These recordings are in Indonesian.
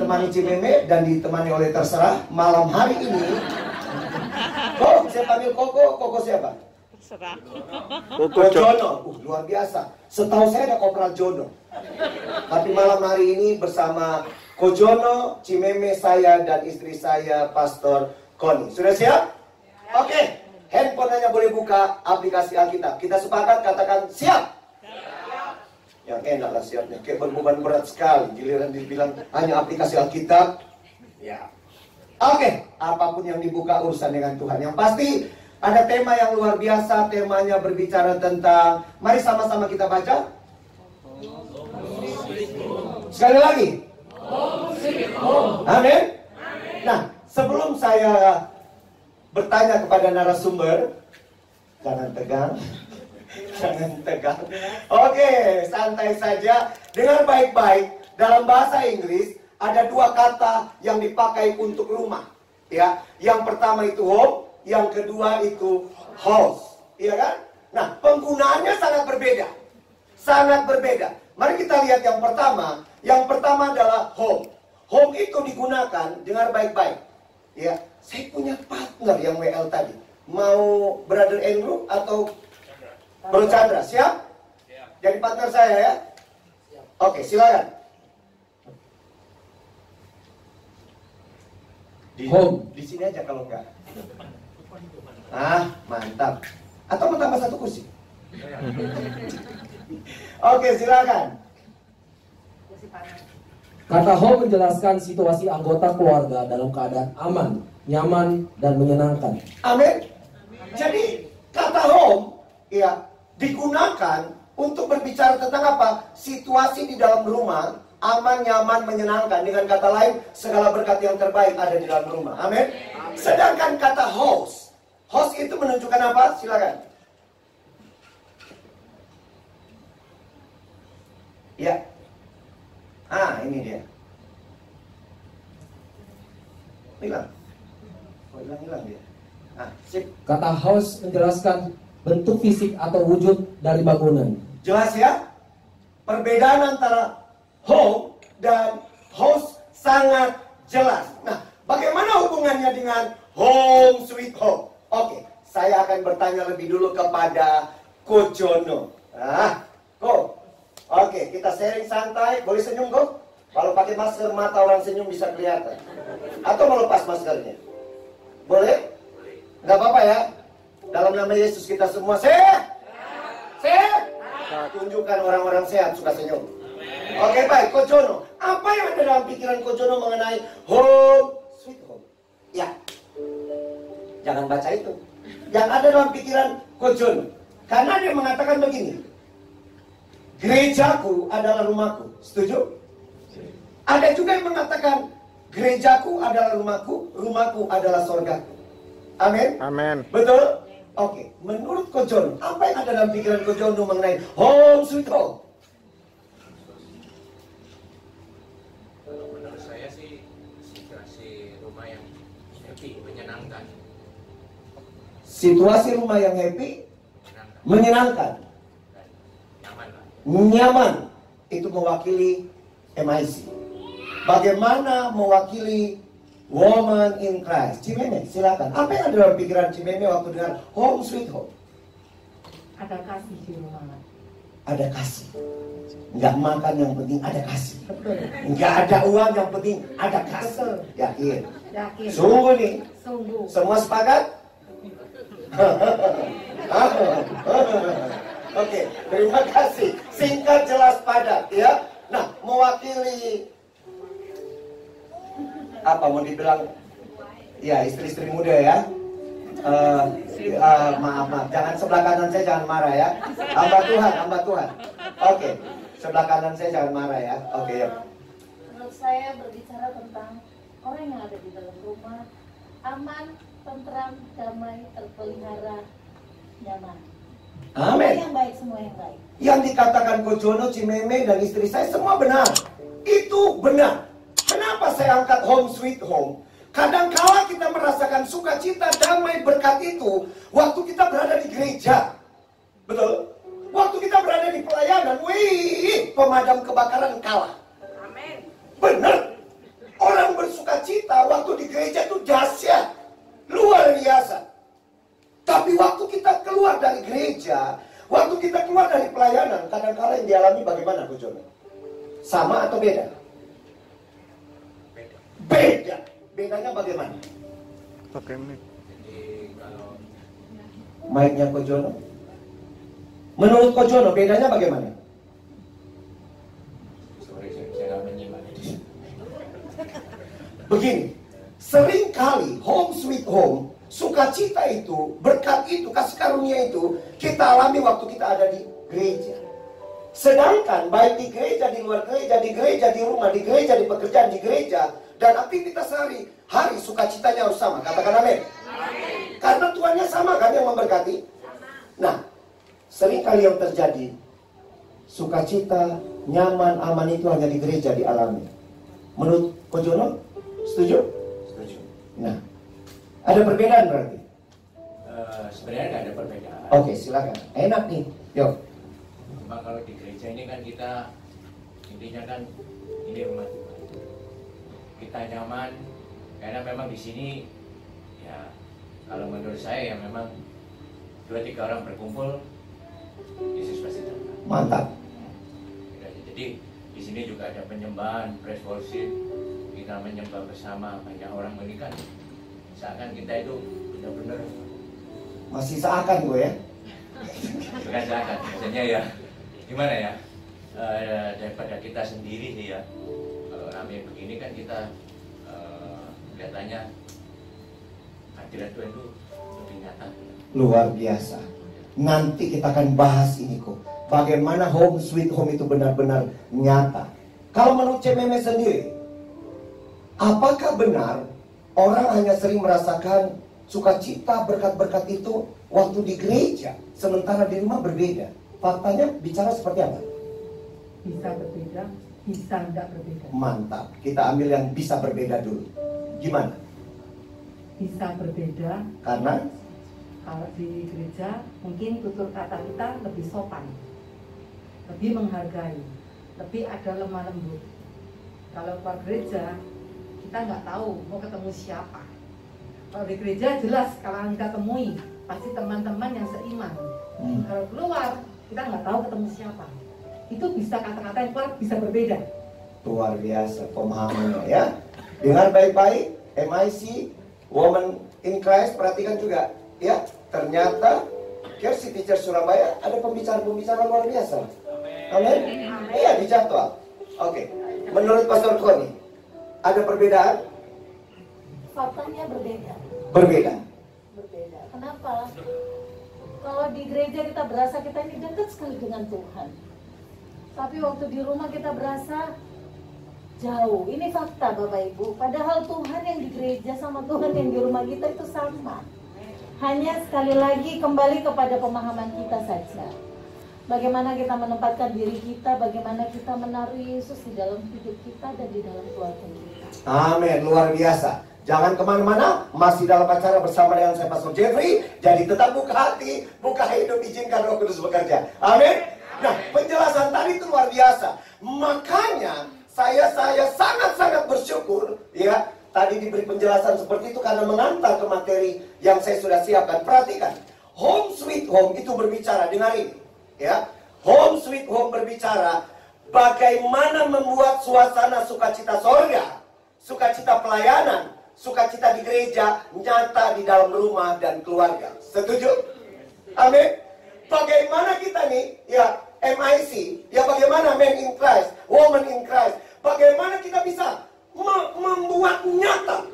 ditemani Cimeme dan ditemani oleh terserah. Malam hari ini Kok, saya panggil Koko. Koko siapa? Terserah. Koko Jono. Luar biasa. Setahu saya ada Kopral Jono. Tapi malam hari ini bersama Ko Jono, Cimeme, saya dan istri saya Pastor Koni. Sudah siap? Oke. Handphonenya boleh buka aplikasi Alkitab. Kita sepakat katakan siap. Yang enak lah siapnya. Kayak berbeban berat sekali. Giliran dibilang hanya aplikasi Alkitab. Ya. Oke. Apapun yang dibuka urusan dengan Tuhan. Yang pasti ada tema yang luar biasa. Temanya berbicara tentang, mari sama-sama kita baca. Sekali lagi. Amin. Nah, sebelum saya bertanya kepada narasumber, jangan tegang. Jangan tegang. Oke, santai saja. Dengar baik-baik. Dalam bahasa Inggris ada dua kata yang dipakai untuk rumah. Ya, yang pertama itu home, yang kedua itu house. Iya kan? Nah, penggunaannya sangat berbeda. Sangat berbeda. Mari kita lihat yang pertama. Yang pertama adalah home. Home itu digunakan, dengar baik-baik. Ya, saya punya partner yang WL tadi. Mau Brother Andrew atau Bro Chandra? Siap? Jadi partner saya ya? Oke, silakan. Di sini aja kalau enggak. Ah, mantap. Atau mau tambah satu kursi? Oke, silakan. Kata home menjelaskan situasi anggota keluarga dalam keadaan aman, nyaman, dan menyenangkan. Amin. Jadi kata home ya digunakan untuk berbicara tentang apa? Situasi di dalam rumah aman, nyaman, menyenangkan. Dengan kata lain, segala berkat yang terbaik ada di dalam rumah. Amin. Sedangkan kata house itu menunjukkan apa? Silakan. Ya. Ini dia. Hilang. Hilang dia. Sip. Kata house menjelaskan bentuk fisik atau wujud dari bangunan. Jelas ya? Perbedaan antara home dan house sangat jelas. Nah, bagaimana hubungannya dengan home sweet home? Oke, saya akan bertanya lebih dulu kepada Ko Jono. Ko. Oke, kita sharing santai. Boleh senyum, Ko? Kalau pakai masker, mata orang senyum bisa kelihatan. Atau melepas maskernya? Boleh? Nggak apa-apa ya? Dalam nama Yesus kita semua sehat? Sehat? Tunjukkan orang-orang sehat suka senyum. Oke, baik. Ko Jono, apa yang ada dalam pikiran Ko Jono mengenai home sweet home? Ya. Jangan baca itu. Yang ada dalam pikiran Ko Jono. Karena dia mengatakan begini. Gerejaku adalah rumahku. Setuju? Ada juga yang mengatakan gerejaku adalah rumahku, rumahku adalah surgaku. Amin? Amin. Betul? Oke. Menurut Ko Jono, apa yang ada dalam pikiran Ko Jono mengenai home sweet home? Kalau menurut saya sih situasi rumah yang happy, menyenangkan. Situasi rumah yang happy, menyenangkan. Nyaman lah. Nyaman. Itu mewakili MIC. Bagaimana mewakili woman in Christ? Cimeme, silakan. Apa yang ada dalam pikiran Cimeme waktu dengar home sweet home? Ada kasih di rumah. Ada kasih. Nggak makan yang penting ada kasih. Betul. Nggak ada uang yang penting ada kasih. Betul. Yakin? Yakin. Sungguh nih. Sungguh. Semua sepakat? Oke, terima kasih. Singkat, jelas, padat ya. Nah, mewakili apa mau dibilang? Ya, istri-istri muda ya. Maaf, jangan sebelah kanan saya, jangan marah ya. Hamba Tuhan. Oke, sebelah kanan saya jangan marah ya. Oke, ya. Menurut saya berbicara tentang orang yang ada di dalam rumah aman, tentram, damai, terpelihara, nyaman. Amin. Yang baik, semua yang baik. Yang dikatakan Ko Jono, Cimeme, dan istri saya semua benar. Itu benar. Kenapa saya angkat home sweet home? Kadang-kala kita merasakan sukacita, damai, berkat itu waktu kita berada di gereja. Betul? Waktu kita berada di pelayanan, wih, pemadam kebakaran kalah. Amin. Benar. sukacita waktu di gereja itu dahsyat, luar biasa. Tapi waktu kita keluar dari gereja, waktu kita keluar dari pelayanan, kadang-kadang yang dialami bagaimana, Bu Jono? Sama atau beda? Beda. Beda. Bedanya bagaimana? Jadi kalau Mic-nya Ko Jono. Menurut Ko Jono, bedanya bagaimana? sorry saya nggak menyimak ini. Begini, seringkali home sweet home, sukacita itu, berkat itu, kasih karunia itu, kita alami waktu kita ada di gereja. Sedangkan baik di gereja, di luar gereja, di gereja, di rumah, di gereja, di pekerjaan, di gereja, dan aktivitas hari sukacitanya harus sama. Katakan amin. Karena Tuhannya sama kan yang memberkati. Nah, seringkali yang terjadi, sukacita, nyaman, aman itu hanya di gereja dialami. Menurut Ko Jono, setuju? Setuju. Nah, ada perbedaan berarti? Sebenarnya nggak ada perbedaan. Oke, silakan. Enak nih. Yuk. Cuma kalau di gereja ini kan kita intinya kan ini rumah Tuhan. Kita nyaman karena memang di sini ya kalau menurut saya ya memang 2-3 orang berkumpul Yesus pasti datang. Mantap. Ya, jadi di sini juga ada penyembahan, praise worship, kita menyembah bersama, banyak orang menikah. Seakan kita itu benar-benar Masih seakan gue ya. bukan seakan, maksudnya ya gimana ya, daripada kita sendiri sih ya. Kalau rame begini kan kita kelihatannya hadirat Tuhan itu lebih nyata. Luar biasa. Nanti kita akan bahas ini kok. Bagaimana home sweet home itu benar-benar nyata. Kalau menurut CMM sendiri, apakah benar orang hanya sering merasakan sukacita berkat-berkat itu waktu di gereja, sementara di rumah berbeda? Faktanya bicara seperti apa? Bisa berbeda, bisa enggak berbeda. Mantap. Kita ambil yang bisa berbeda dulu. Gimana? Bisa berbeda Karena kalau di gereja mungkin tutur kata kita lebih sopan, lebih menghargai, lebih ada lemah lembut. Kalau keluar gereja kita nggak tahu mau ketemu siapa. Kalau di gereja jelas kalau kita temui pasti teman-teman yang seiman. Kalau keluar kita nggak tahu ketemu siapa. Itu bisa kata-kata yang keluar bisa berbeda. luar biasa pemahamannya ya. Dengar baik-baik, MIC, Women in Christ, perhatikan juga ya. Ternyata Kersi Teacher Surabaya ada pembicara-pembicara luar biasa. Amin. Iya, di jadwal. Oke. Menurut Pastor Koni, ada perbedaan? Faktanya berbeda. Berbeda. Berbeda. Kenapa? Kalau di gereja kita berasa kita ini dekat sekali dengan Tuhan. Tapi waktu di rumah kita berasa jauh. Ini fakta Bapak Ibu. Padahal Tuhan yang di gereja sama Tuhan yang di rumah kita itu sama. Hanya sekali lagi kembali kepada pemahaman kita saja. Bagaimana kita menempatkan diri kita, bagaimana kita menaruh Yesus di dalam hidup kita dan di dalam keluarga kita. Amin, luar biasa. Jangan kemana-mana, masih dalam acara bersama dengan saya Pastor Jeffrey. Jadi tetap buka hati, buka hidup, izinkan Roh Kudus bekerja. Amin. Nah, penjelasan tadi itu luar biasa. Makanya saya sangat-sangat bersyukur ya, tadi diberi penjelasan seperti itu karena mengantar ke materi yang saya sudah siapkan. Perhatikan, Home Sweet Home itu berbicara, dengar ini ya. Home Sweet Home berbicara bagaimana membuat suasana sukacita sorga, sukacita pelayanan, sukacita di gereja nyata di dalam rumah dan keluarga. Setuju? Amin. Bagaimana kita nih ya, MIC, ya bagaimana Men in Christ, Woman in Christ, bagaimana kita bisa membuat nyata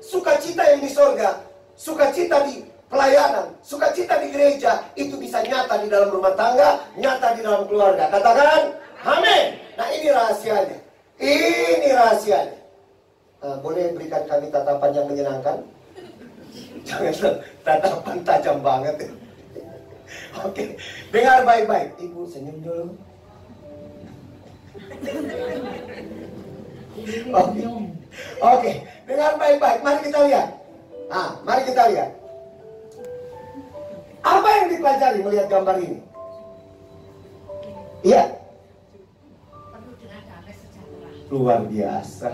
sukacita yang di sorga, sukacita di pelayanan, sukacita di gereja, itu bisa nyata di dalam rumah tangga, nyata di dalam keluarga. Katakan, amin. Nah ini rahasianya. Ini rahasianya. Boleh berikan kami tatapan yang menyenangkan? Jangan tatapan tajam banget. Oke, dengar baik-baik. Ibu senyum dulu. Oke, dengar baik-baik. Mari kita lihat. Mari kita lihat. Apa yang dipelajari melihat gambar ini? Iya. Luar biasa.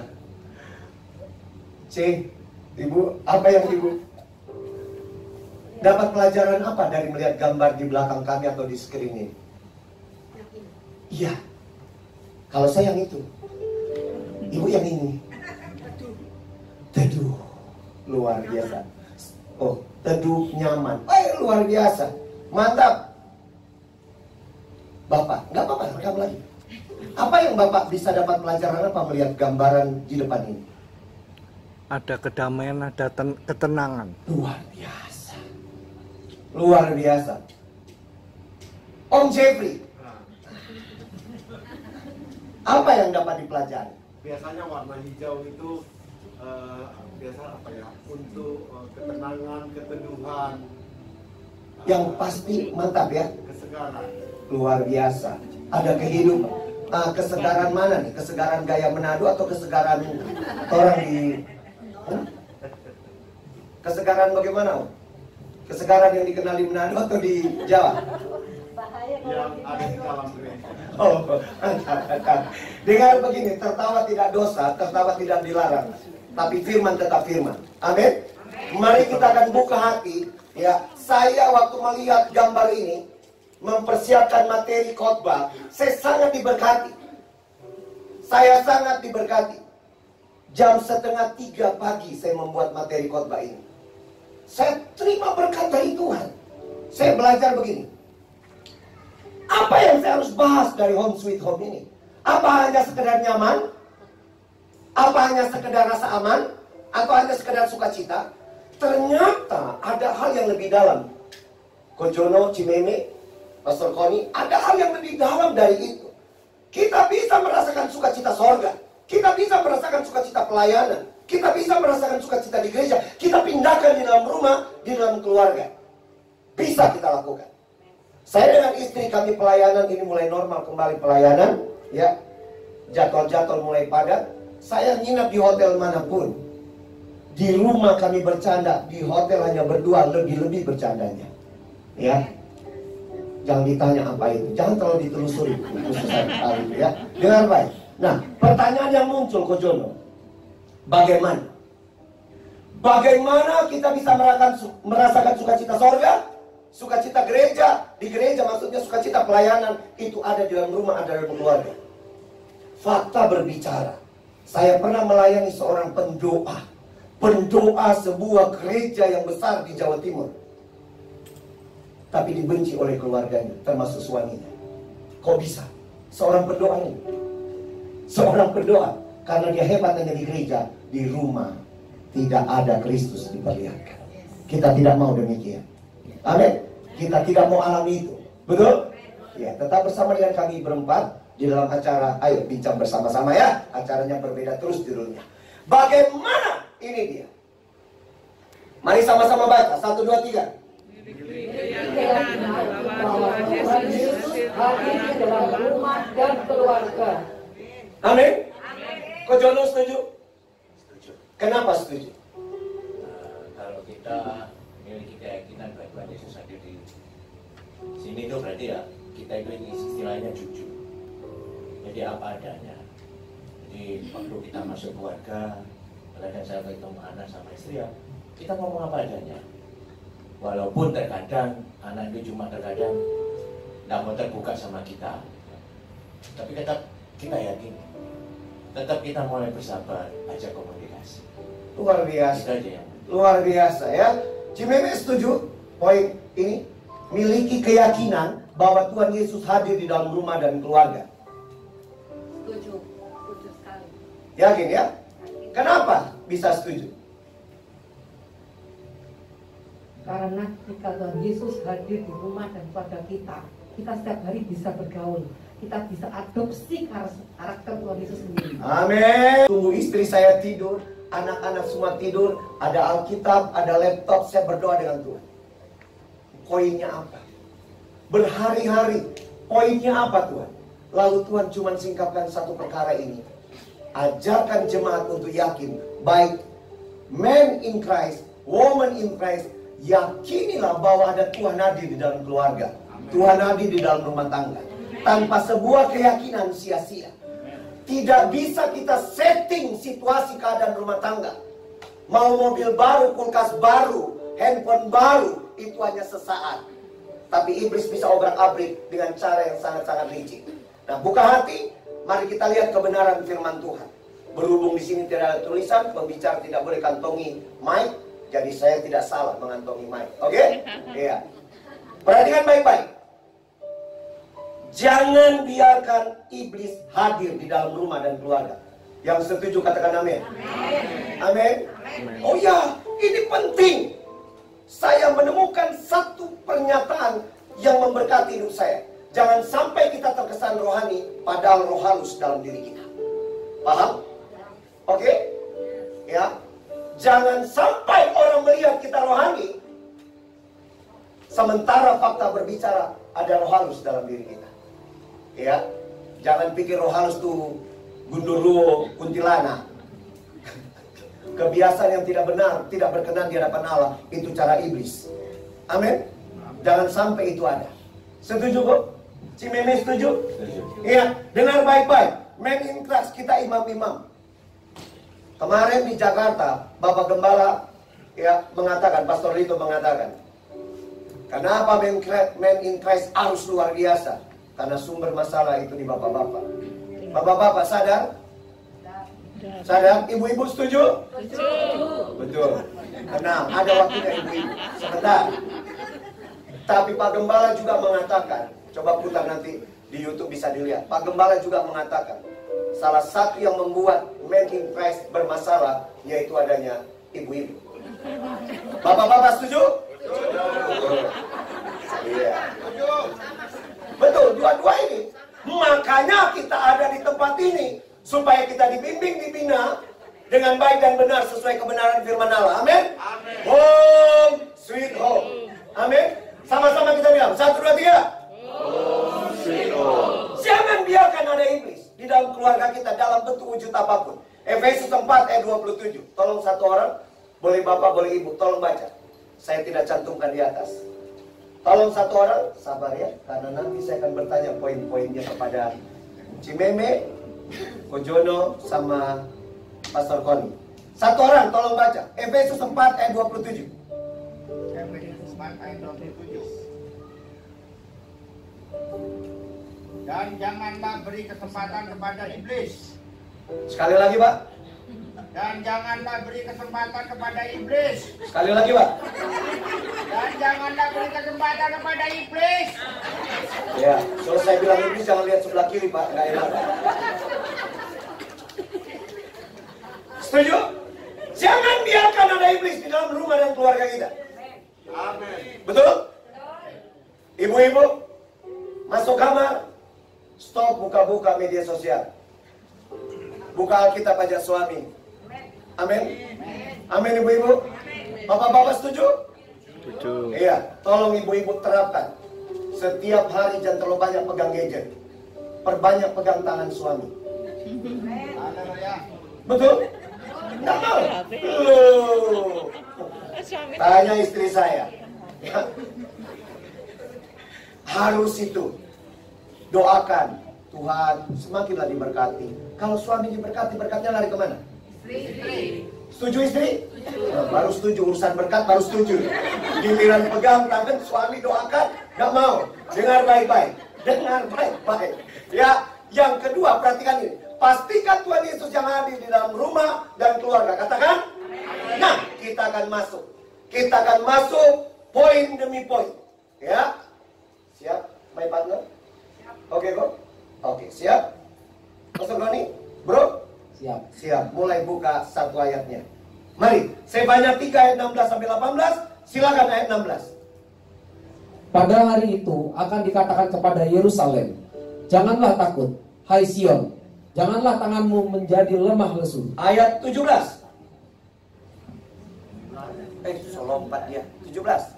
C, Ibu, apa yang Ibu dapat pelajaran apa dari melihat gambar di belakang kami atau di screen ini? Iya. Kalau saya yang itu. Ibu yang ini. Teduh. Luar biasa. Oh, teduh nyaman. Luar biasa. Mantap. Bapak, nggak apa-apa, rekam lagi. Apa yang Bapak bisa dapat pelajaran apa melihat gambaran di depan ini? Ada kedamaian, ada ketenangan. Luar biasa. Luar biasa. Om Jeffrey, apa yang dapat dipelajari? Biasanya warna hijau itu biasa apa ya? Untuk ketenangan, keteduhan. Yang pasti mantap ya. Kesegaran. Luar biasa. Ada kehidupan. Kesegaran mana nih? Kesegaran gaya Manado atau kesegaran orang di... Kesegaran bagaimana, Om? Kesegaran yang dikenal di Manado atau di Jawa? Bahaya Yang kalau ada di dalam gereja. Oh, dengar begini, tertawa tidak dosa, tertawa tidak dilarang, tapi firman tetap firman. Amin. Mari kita akan buka hati. Ya, saya waktu melihat gambar ini, mempersiapkan materi khotbah, saya sangat diberkati. Saya sangat diberkati. Jam 2:30 pagi saya membuat materi khotbah ini. Saya terima berkat dari Tuhan. Saya belajar begini. Apa yang saya harus bahas dari Home Sweet Home ini? Apa hanya sekedar nyaman? Apa hanya sekedar rasa aman? Atau hanya sekedar sukacita? Ternyata ada hal yang lebih dalam. Kojono, Cimeme, Pastor Koni, ada hal yang lebih dalam dari itu. Kita bisa merasakan sukacita sorga. Kita bisa merasakan sukacita pelayanan. Kita bisa merasakan sukacita di gereja. Kita pindahkan di dalam rumah, di dalam keluarga. Bisa kita lakukan. Saya dengan istri kami pelayanan ini mulai normal kembali pelayanan. Ya, jadwal-jadwal mulai padat. Saya nginap di hotel manapun. Di rumah kami bercanda. Di hotel hanya berdua, lebih-lebih bercandanya. Ya. Jangan ditanya apa itu, jangan terlalu ditelusuri khususan hal itu ya. Dengar baik. Nah, pertanyaan yang muncul Kojono, bagaimana? Bagaimana kita bisa merasakan sukacita sorga, sukacita gereja, di gereja maksudnya sukacita pelayanan itu ada di dalam rumah, ada dalam keluarga. Fakta berbicara. Saya pernah melayani seorang pendoa sebuah gereja yang besar di Jawa Timur. Tapi dibenci oleh keluarganya, termasuk suaminya. Kok bisa? Seorang pendoa ini. Seorang pendoa. Karena dia hebat hanya di gereja. Di rumah tidak ada Kristus diperlihatkan. Kita tidak mau demikian. Amin. Kita tidak mau alami itu. Betul? Ya, tetap bersama dengan kami berempat di dalam acara. Ayo bincang bersama-sama ya. Acaranya berbeda terus judulnya. Bagaimana? Ini dia. Mari sama-sama baca. 1, 2, 3. Bahwa Tuhan Yesus hadir di dalam rumah dan keluarga. Amin. Kojono setuju? Setuju. Kenapa setuju? Kalau kita memiliki keyakinan bahwa Tuhan Yesus hadir di sini itu berarti ya kita itu istilahnya jujur. Jadi apa adanya. Jadi waktu kita masuk keluarga, kadang saya ketemu anak sama istri ya, kita ngomong apa adanya. Walaupun terkadang anak itu cuma terkadang tidak mau terbuka sama kita, tapi kita yakin, tetap kita mulai bersabar, ajak komunikasi. Luar biasa. Itu aja yang Luar biasa ya. Cimeme setuju poin ini? Miliki keyakinan bahwa Tuhan Yesus hadir di dalam rumah dan keluarga. Setuju sekali. Yakin ya? Kenapa bisa setuju? Karena ketika Tuhan Yesus hadir di rumah dan keluarga kita setiap hari bisa bergaul. Kita bisa adopsi karakter Tuhan Yesus sendiri. Amin. Tunggu istri saya tidur, anak-anak semua tidur, ada Alkitab, ada laptop, saya berdoa dengan Tuhan. Poinnya apa? Berhari-hari, poinnya apa Tuhan? Lalu Tuhan cuma singkapkan satu perkara ini. Ajarkan jemaat untuk yakin, baik man in Christ, woman in Christ, yakinilah bahwa ada Tuhan hadir di dalam keluarga. Tuhan hadir di dalam rumah tangga. Tanpa sebuah keyakinan sia-sia. Tidak bisa kita setting situasi keadaan rumah tangga Mau mobil baru, kulkas baru, handphone baru, itu hanya sesaat. Tapi iblis bisa obrak-abrik dengan cara yang sangat-sangat licik. Nah, buka hati, mari kita lihat kebenaran firman Tuhan. Berhubung di sini tidak ada tulisan, pembicara tidak boleh kantongi mic, jadi saya tidak salah mengantongi mic. Oke? Iya. Perhatikan baik-baik. Jangan biarkan iblis hadir di dalam rumah dan keluarga. Yang setuju katakan amin. Amin. Oh ya, ini penting. Saya menemukan satu pernyataan yang memberkati hidup saya. Jangan sampai kita terkesan rohani, padahal roh halus dalam diri kita. Paham? Oke? Ya. Jangan sampai orang melihat kita rohani, sementara fakta berbicara ada roh halus dalam diri kita. Ya. Jangan pikir roh halus tuh gundurwo, kuntilanak. Kebiasaan yang tidak benar, tidak berkenan di hadapan Allah, itu cara iblis. Amin. Jangan sampai itu ada. Setuju kok? Cimeme setuju? Iya, dengar baik-baik. Men in Christ, kita imam-imam. Kemarin di Jakarta, Bapak Gembala ya mengatakan, Pastor Lito mengatakan, kenapa men in Christ harus luar biasa? Karena sumber masalah itu di bapak-bapak. Bapak-bapak sadar? Sadar? Ibu-ibu setuju? Setuju. Betul. Tenang, ada waktunya ibu-ibu. Sebentar. Tapi Pak Gembala juga mengatakan, coba putar nanti di YouTube bisa dilihat. Pak Gembala juga mengatakan, salah satu yang membuat men in Christ bermasalah, yaitu adanya ibu-ibu. Bapak-bapak setuju? Setuju. Iya. Betul, dua-dua ini. Makanya kita ada di tempat ini, supaya kita dibimbing, dibina dengan baik dan benar sesuai kebenaran firman Allah. Amin. Home sweet home. Amin. Sama-sama kita bilang 1, 2, 3. Home sweet home. Jangan biarkan ada iblis di dalam keluarga kita dalam bentuk wujud apapun. Efesus 4 ayat 27. Tolong satu orang, boleh bapak, boleh ibu, tolong baca. Saya tidak cantumkan di atas. Tolong satu orang, sabar ya, karena nanti saya akan bertanya poin-poinnya kepada Cimeme, Kojono, sama Pastor Koni. Satu orang, tolong baca. Efesus 4 ayat 27. Efesus 4 ayat 27. Dan janganlah beri kesempatan kepada iblis. Sekali lagi, Pak. Dan janganlah beri kesempatan kepada iblis. Sekali lagi, Pak. Dan janganlah beri kesempatan kepada iblis. Ya, kalau saya bilang iblis jangan lihat sebelah kiri, Pak. Nggak enak. Setuju? Jangan biarkan ada iblis di dalam rumah dan keluarga kita. Amin. Betul? Ibu-ibu, masuk kamar, stop buka-buka media sosial. Buka Alkitab aja suami. Amin. Amin ibu-ibu. Bapak-bapak setuju? Setuju. Iya, tolong ibu-ibu terapkan. Setiap hari jangan terlalu banyak pegang gadget. Perbanyak pegang tangan suami. Haleluya. Betul? Nggak mau? Loh. Tanya istri saya. Ya. Harus itu. Doakan. Tuhan, semakinlah diberkati. Kalau suami diberkati, berkatnya lari kemana? Istri. Setuju istri? Nah, baru setuju, urusan berkat baru setuju. Giliran pegang tangan suami doakan, nggak mau. Dengar baik-baik. Dengar baik-baik. Ya, yang kedua perhatikan ini. Pastikan Tuhan Yesus yang hadir di dalam rumah dan keluarga. Katakan? Nah, kita akan masuk. Kita akan masuk poin demi poin. Ya? Siap, my partner? Oke kok? Oke, siap? Pastor Roni? Bro? Siap. Siap, mulai buka satu ayatnya. Mari, Sefanya 3 ayat 16 sampai 18. Silakan ayat 16. Pada hari itu akan dikatakan kepada Yerusalem, janganlah takut, hai Sion, janganlah tanganmu menjadi lemah lesu. Ayat 17. Lompat dia. 17.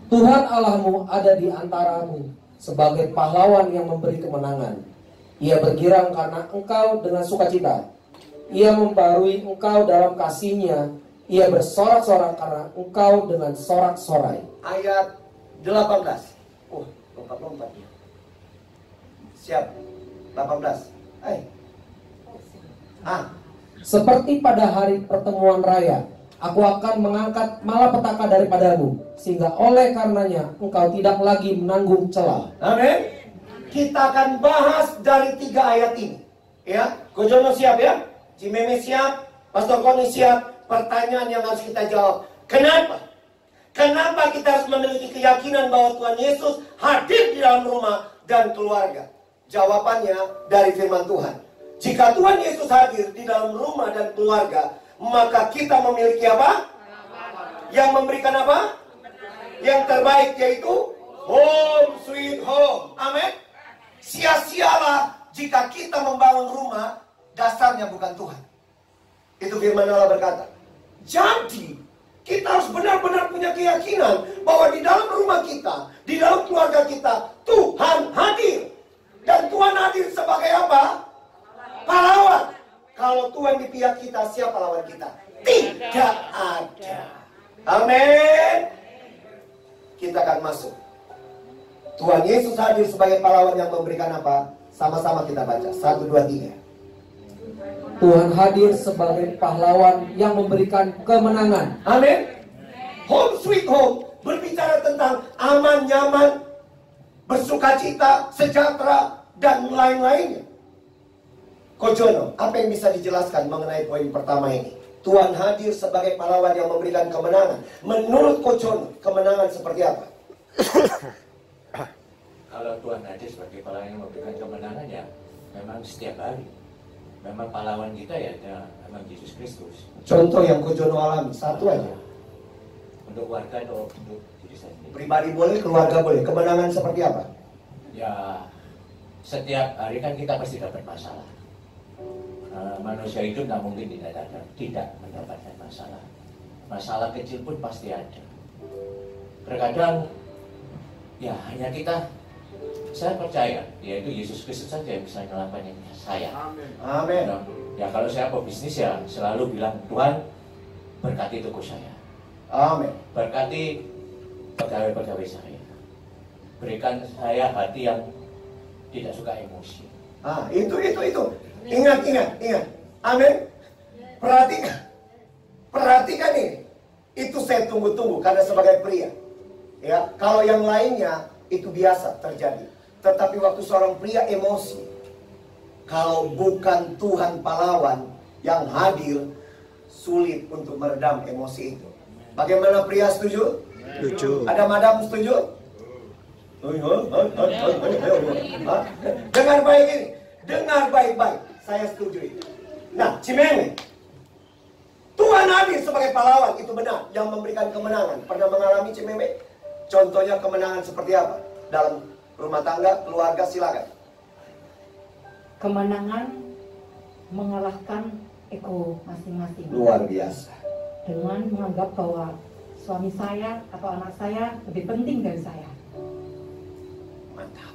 Tuhan Allahmu ada di antaramu sebagai pahlawan yang memberi kemenangan. Ia bergirang karena engkau dengan sukacita. Ia membarui engkau dalam kasih-Nya. Ia bersorak-sorak karena engkau dengan sorak-sorai. Ayat 18. Lompat-lompat dia. Siap. 18. Seperti pada hari pertemuan raya, aku akan mengangkat malapetaka daripadamu, sehingga oleh karenanya engkau tidak lagi menanggung celah. Amin. Kita akan bahas dari 3 ayat ini. Ya, Kojono siap ya? Cimeme siap? Pastor Koni siap? Pertanyaan yang harus kita jawab. Kenapa? Kenapa kita harus memiliki keyakinan bahwa Tuhan Yesus hadir di dalam rumah dan keluarga? Jawabannya dari firman Tuhan. Jika Tuhan Yesus hadir di dalam rumah dan keluarga, maka kita memiliki apa? Yang memberikan apa? Yang terbaik, yaitu home sweet home. Amin. Sia-sialah jika kita membangun rumah, dasarnya bukan Tuhan. Itu firman Allah berkata. Jadi, kita harus benar-benar punya keyakinan bahwa di dalam rumah kita, di dalam keluarga kita, Tuhan hadir. Dan Tuhan hadir sebagai apa? Pahlawan. Kalau Tuhan di pihak kita, siapa lawan kita? Tidak ada. Amin. Kita akan masuk. Tuhan Yesus hadir sebagai pahlawan yang memberikan apa? Sama-sama kita baca. 1, 2, 3. Tuhan hadir sebagai pahlawan yang memberikan kemenangan. Amin. Home sweet home berbicara tentang aman, nyaman, bersukacita, sejahtera, dan lain-lainnya. Kojono, apa yang bisa dijelaskan mengenai poin pertama ini? Tuhan hadir sebagai pahlawan yang memberikan kemenangan. Menurut Kojono, kemenangan seperti apa? Kalau Tuhan hadir sebagai pahlawan yang memberikan kemenangan, ya memang setiap hari. Memang pahlawan kita ya memang Yesus Kristus. Contoh yang Kojono alami, satu aja. Untuk warga atau untuk diri saya sendiri? Pribadi boleh, keluarga boleh. Kemenangan seperti apa? Ya, setiap hari kan kita pasti dapat masalah. Manusia hidup nggak mungkin tidak mendapatkan masalah. Masalah kecil pun pasti ada. Terkadang ya hanya saya percaya yaitu Yesus Kristus saja yang bisa melakukan ini. Saya. Amin. Ya kalau saya pebisnis ya selalu bilang, Tuhan berkati toko saya. Amin. Berkati pegawai-pegawai saya. Berikan saya hati yang tidak suka emosi. Itu. Ingat. Amin. Perhatikan ini. Itu saya tunggu-tunggu karena sebagai pria. Ya, kalau yang lainnya itu biasa terjadi. Tetapi waktu seorang pria emosi, kalau bukan Tuhan pahlawan yang hadir, sulit untuk meredam emosi itu. Bagaimana pria setuju? Setuju. Ada madam setuju? Dengar baik ini. Dengar baik-baik. Saya setuju itu. Nah, Cimeme, Tuhan hadir sebagai pahlawan, itu benar, yang memberikan kemenangan. Pernah mengalami Cimeme? Contohnya kemenangan seperti apa? Dalam rumah tangga, keluarga, silakan. Kemenangan mengalahkan ego masing-masing. Luar biasa. Dengan menganggap bahwa suami saya atau anak saya lebih penting dari saya. Mantap.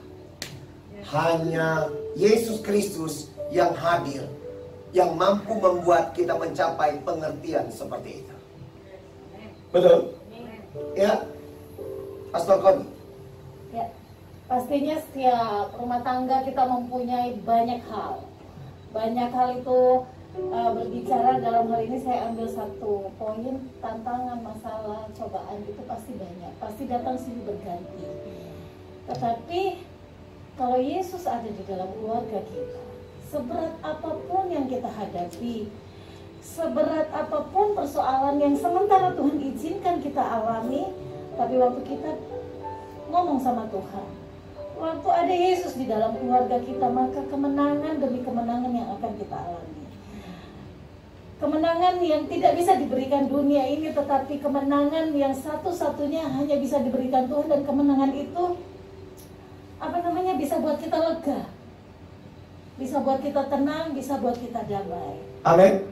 Hanya Yesus Kristus yang hadir, yang mampu membuat kita mencapai pengertian seperti itu. Betul? Ya, Pastor Koni. Ya, pastinya setiap rumah tangga kita mempunyai banyak hal. Banyak hal itu berbicara dalam hal ini saya ambil satu poin, tantangan, masalah, cobaan itu pasti banyak. Pasti datang silih berganti. Tetapi kalau Yesus ada di dalam keluarga kita, seberat apapun yang kita hadapi, seberat apapun persoalan yang sementara Tuhan izinkan kita alami, tapi waktu kita ngomong sama Tuhan, waktu ada Yesus di dalam keluarga kita, maka kemenangan demi kemenangan yang akan kita alami. Kemenangan yang tidak bisa diberikan dunia ini, tetapi kemenangan yang satu-satunya hanya bisa diberikan Tuhan, dan kemenangan itu bisa buat kita lega, bisa buat kita tenang, bisa buat kita damai. Amin.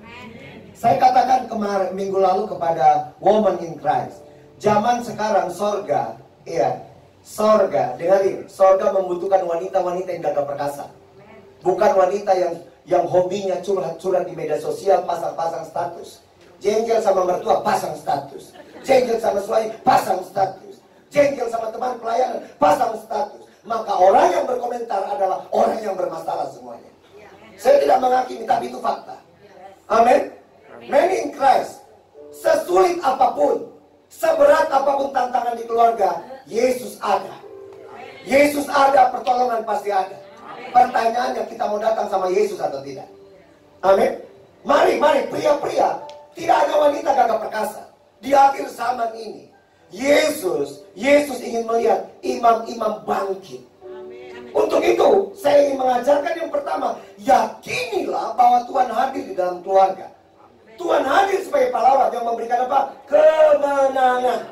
Saya katakan kemarin minggu lalu kepada Woman in Christ, zaman sekarang sorga, dengarin, sorga membutuhkan wanita-wanita yang gagah perkasa, bukan wanita yang hobinya curhat-curhat di media sosial, pasang-pasang status, jengkel sama mertua, pasang status, jengkel sama suami, pasang status, jengkel sama teman pelayanan, pasang status. Maka orang yang berkomentar adalah orang yang bermasalah semuanya. Saya tidak menghakimi, tapi itu fakta. Amin. Men in Christ. Sesulit apapun, seberat apapun tantangan di keluarga, Yesus ada. Yesus ada, pertolongan pasti ada. Pertanyaannya, kita mau datang sama Yesus atau tidak? Amin. Mari pria-pria, tidak hanya wanita gagah perkasa. Di akhir zaman ini, Yesus ingin melihat imam-imam bangkit. Untuk itu, saya ingin mengajarkan yang pertama, yakinilah bahwa Tuhan hadir di dalam keluarga. Tuhan hadir sebagai pahlawan yang memberikan apa? Kemenangan.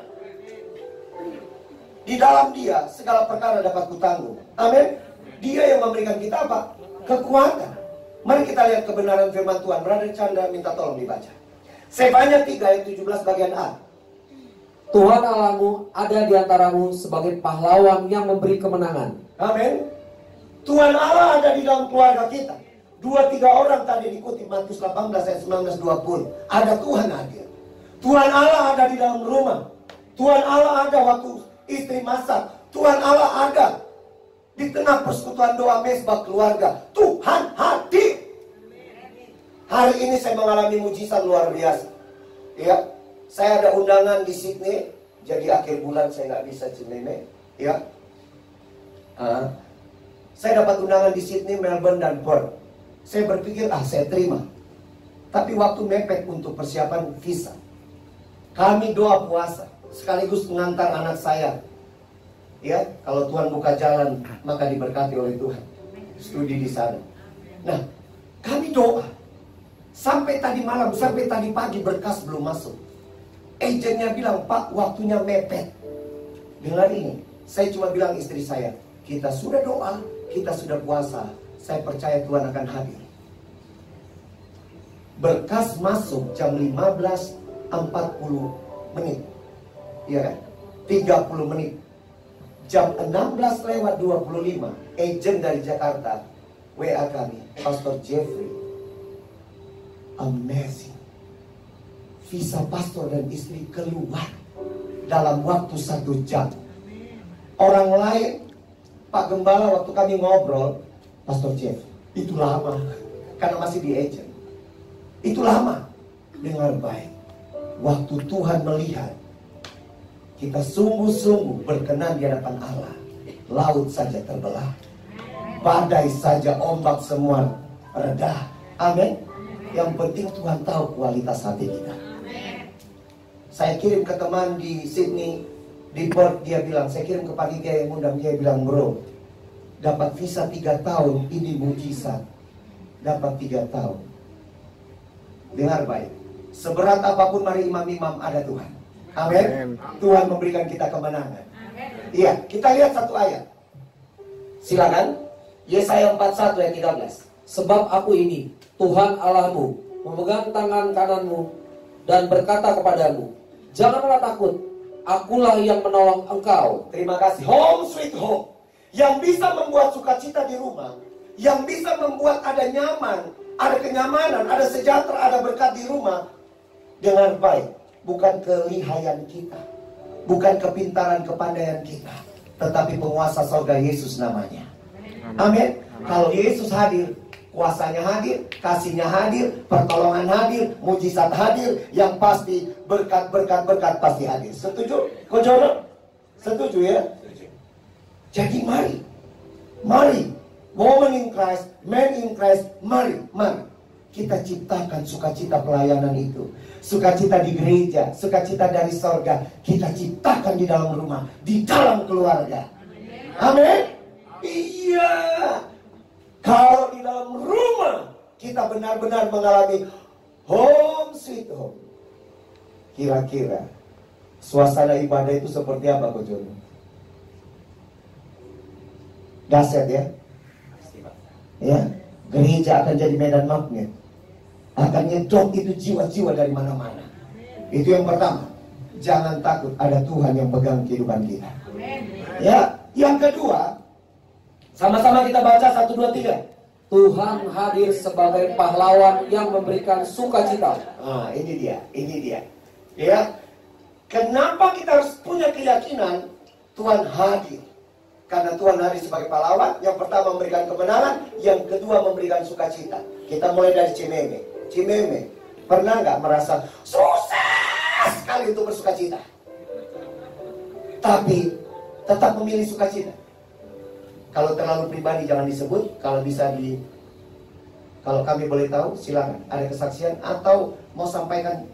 Di dalam Dia segala perkara dapat kutanggung. Amin. Dia yang memberikan kita apa? Kekuatan. Mari kita lihat kebenaran firman Tuhan. Brother Chandra minta tolong dibaca. Sefanya 3 ayat 17 bagian A. Tuhan Allahmu ada di antaramu sebagai pahlawan yang memberi kemenangan. Amin. Tuhan Allah ada di dalam keluarga kita. 2-3 orang tadi dikutip Matius 18 ayat 19-20. Ada Tuhan hadir. Tuhan Allah ada di dalam rumah. Tuhan Allah ada waktu istri masak. Tuhan Allah ada di tengah persekutuan doa mesbah keluarga. Tuhan hadir. Hari ini saya mengalami mujizat luar biasa. Ya, saya ada undangan di Sydney. Jadi akhir bulan saya nggak bisa Cimeme. Ya, saya dapat undangan di Sydney, Melbourne, dan Perth. Saya berpikir, saya terima. Tapi waktu mepet untuk persiapan visa. Kami doa puasa, sekaligus mengantar anak saya. Ya, kalau Tuhan buka jalan, maka diberkati oleh Tuhan. Studi di sana. Nah, kami doa. Sampai tadi malam, sampai tadi pagi berkas belum masuk. Agennya bilang, Pak, waktunya mepet. Dengar ini, saya cuma bilang istri saya, kita sudah doa, kita sudah puasa. Saya percaya Tuhan akan hadir. Berkas masuk jam 15.40 menit. Iya kan? 30 menit. Jam 16:25, agent dari Jakarta WA kami, Pastor Jeffrey. Amazing. Visa pastor dan istri keluar dalam waktu 1 jam. Orang lain, Pak Gembala waktu kami ngobrol, Pastor Jeff, itu lama. Karena masih di agent. Itu lama. Dengar baik. Waktu Tuhan melihat, kita sungguh-sungguh berkenan di hadapan Allah. Laut saja terbelah. Badai saja, ombak semua reda. Amin. Yang penting Tuhan tahu kualitas hati kita. Saya kirim ke teman di Sydney, di Perth, dia bilang, saya kirim ke panitia yang undang, dia bilang, bro, dapat visa 3 tahun, ini mujizat. Dapat 3 tahun. Dengar baik. Seberat apapun mari imam-imam ada Tuhan. Amin. Tuhan memberikan kita kemenangan. Iya, kita lihat satu ayat. Silakan. Yesaya 41 ayat 13. Sebab aku ini, Tuhan Allahmu, memegang tangan kananmu dan berkata kepadamu, janganlah takut, akulah yang menolong engkau. Terima kasih. Home sweet home. Yang bisa membuat sukacita di rumah, yang bisa membuat ada nyaman, ada kenyamanan, ada sejahtera, ada berkat di rumah. Dengan baik, bukan kelihayan kita, bukan kepintaran kepandaian kita, tetapi penguasa surga Yesus namanya. Amin. Kalau Yesus hadir, kuasanya hadir, kasihnya hadir, pertolongan hadir, mujizat hadir, yang pasti berkat pasti hadir. Setuju? Kojono? Setuju ya? Jadi mari, woman in Christ, man in Christ, mari. Kita ciptakan sukacita pelayanan itu. Sukacita di gereja, sukacita dari sorga. Kita ciptakan di dalam rumah, di dalam keluarga. Amin. Iya. Kalau di dalam rumah kita benar-benar mengalami home sweet home. Kira-kira suasana ibadah itu seperti apa, Ko Jono? Dahsyat ya? Ya, gereja akan jadi medan magnet. Akan nyedot itu jiwa-jiwa dari mana-mana. Itu yang pertama. Jangan takut, ada Tuhan yang pegang kehidupan kita. Ya, yang kedua, sama-sama kita baca 1, 2, 3. Tuhan hadir sebagai pahlawan yang memberikan sukacita. Ini dia. Ya, kenapa kita harus punya keyakinan Tuhan hadir? Karena Tuhan hadir sebagai pahlawan. Yang pertama memberikan kemenangan, yang kedua memberikan sukacita. Kita mulai dari Cimeme. Cimeme, pernah nggak merasa susah sekali untuk bersukacita? Tapi tetap memilih sukacita. Kalau terlalu pribadi jangan disebut. Kalau kami boleh tahu, silakan ada kesaksian atau mau sampaikan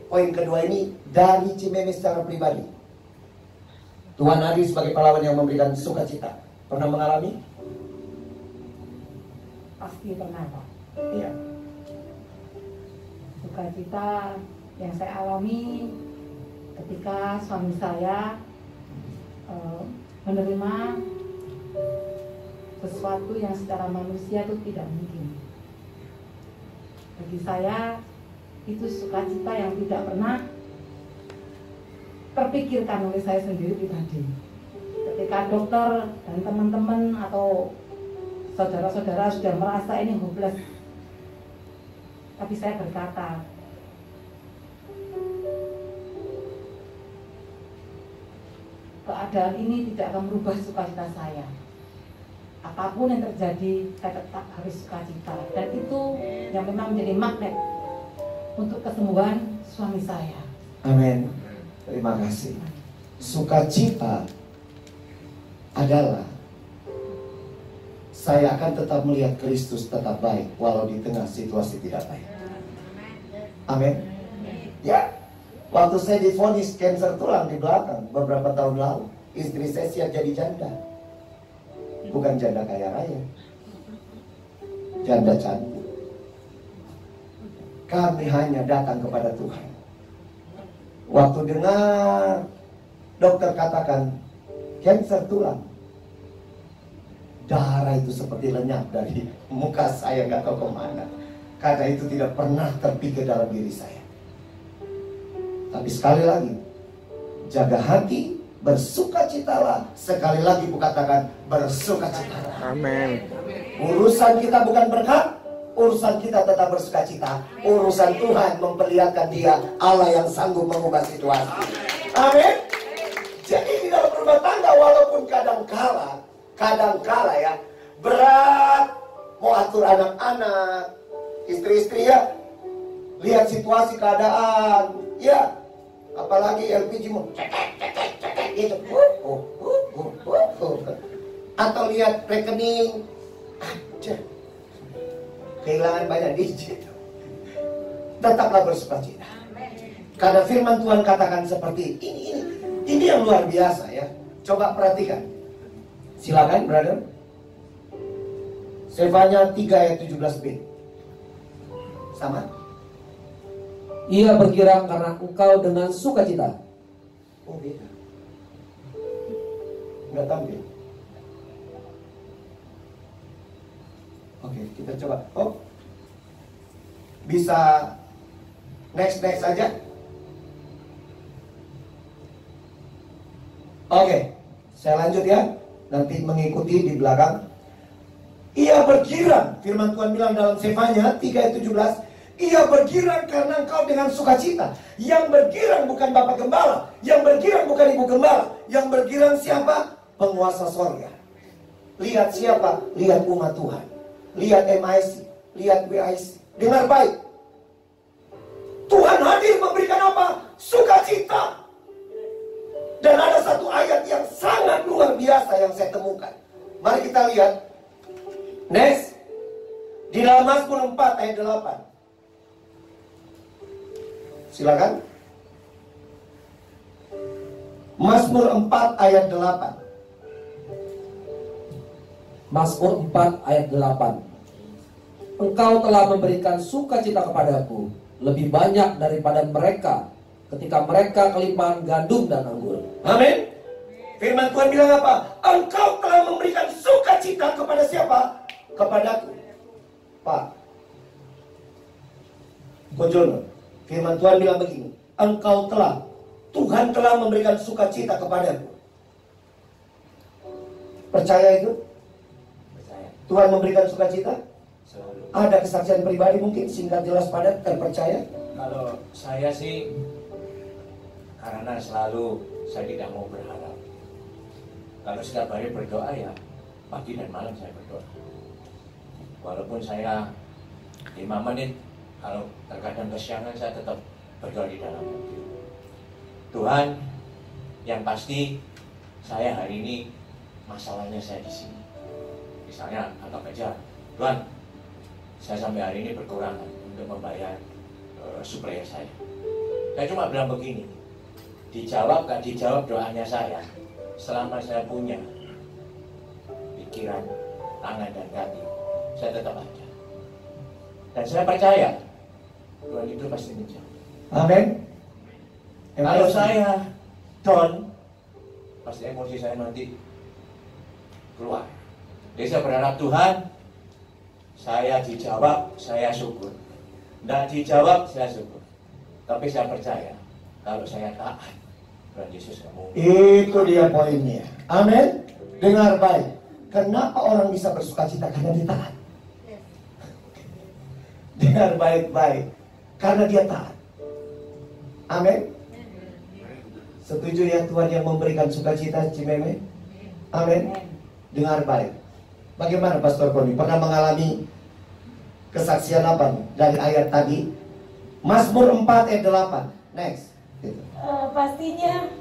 poin kedua ini dari Cimeme secara pribadi. Tuhan hadir sebagai pahlawan yang memberikan sukacita. Pernah mengalami? Pasti pernah, Pak. Iya. Sukacita yang saya alami ketika suami saya menerima sesuatu yang secara manusia itu tidak mungkin. Bagi saya itu sukacita yang tidak pernah terpikirkan oleh saya sendiri pribadi. Ketika dokter dan teman-teman atau saudara-saudara sudah merasa ini hopeless, tapi saya berkata, keadaan ini tidak akan merubah sukacita saya. Apapun yang terjadi, saya tetap harus sukacita. Dan itu yang memang menjadi magnet untuk kesembuhan suami saya. Amin. Terima kasih. Sukacita adalah saya akan tetap melihat Kristus tetap baik walau di tengah situasi tidak baik. Amin. Ya, waktu saya divonis kanker tulang di belakang beberapa tahun lalu, istri saya siap jadi janda. Bukan janda kaya raya, janda cantik. Kami hanya datang kepada Tuhan. Waktu dengar dokter katakan kanker tulang, darah itu seperti lenyap dari muka saya, nggak tahu kemana. Karena itu tidak pernah terpikir dalam diri saya. Tapi sekali lagi, jaga hati, bersukacitalah. Sekali lagi kukatakan bersukacitalah. Amin. Urusan kita bukan berkat, urusan kita tetap bersukacita. Urusan Tuhan memperlihatkan Dia Allah yang sanggup mengubah situasi. Amin. Jadi di dalam rumah tangga walaupun kadang-kala ya berat mau atur anak-anak, istri-istri ya, lihat situasi keadaan, ya apalagi LPG mau gitu, atau lihat rekening, aja kehilangan banyak digit. Tetaplah bersukacita. Karena firman Tuhan katakan seperti ini yang luar biasa ya. Coba perhatikan. Silakan, brother. Sefanya 3 ayat 17b. Sama. Ia bergirang karena engkau dengan sukacita. Oh, beda. Nggak tampil. Oke, kita coba. Oh, bisa next aja. Oke, saya lanjut ya. Nanti mengikuti di belakang. Ia bergirang, firman Tuhan bilang dalam Sefanya 3 ayat 17. Ia bergirang karena engkau dengan sukacita. Yang bergirang bukan Bapak Gembala, yang bergirang bukan Ibu Gembala. Yang bergirang siapa? Penguasa sorga. Lihat siapa? Lihat umat Tuhan. Lihat MIC, lihat WIC. Dengar baik. Tuhan hadir memberikan apa? Sukacita. Dan ada satu ayat yang sangat luar biasa yang saya temukan. Mari kita lihat. Next. Di dalam Mazmur 4 ayat 8. Silakan. Mazmur 4 ayat 8. Mazmur 4 ayat 8. Engkau telah memberikan sukacita kepadaku lebih banyak daripada mereka ketika mereka kelimpahan gandum dan anggur. Amin. Firman Tuhan bilang apa? Engkau telah memberikan sukacita kepada siapa? Kepadaku. Pak Kojono, firman Tuhan bilang begini. Tuhan telah memberikan sukacita kepadaku. Percaya itu? Percaya. Tuhan memberikan sukacita? Selalu. Ada kesaksian pribadi mungkin singkat, jelas, padat, terpercaya? Kalau saya sih karena selalu saya tidak mau berharap. Kalau setiap hari berdoa ya pagi dan malam saya berdoa. Walaupun saya 5 menit, kalau terkadang kesiangan saya tetap berdoa di dalam hati. Tuhan, yang pasti saya hari ini masalahnya saya di sini. Misalnya anggap aja, Tuhan, saya sampai hari ini berkurangan untuk membayar supplier saya. Saya cuma bilang begini, dijawab gak dijawab doanya saya, selama saya punya pikiran, tangan dan kaki, saya tetap ada. Dan saya percaya Tuhan itu pasti menjawab. Amin. Kalau saya down, pasti emosi saya nanti keluar. Jadi saya berharap Tuhan, saya dijawab, saya syukur. Tidak dijawab, saya syukur. Tapi saya percaya, kalau saya taat, Tuhan Yesus kamu. Itu dia poinnya. Amin. Dengar baik. Kenapa orang bisa bersukacita? Karena dia taat. Dengar baik-baik. Karena dia taat. Amin. Setuju ya Tuhan yang memberikan sukacita Cimeme? Amin. Dengar baik. Bagaimana Pastor Koni? Pernah mengalami kesaksian apa dari ayat tadi? Mazmur 4 ayat 8. Next. Gitu. Pastinya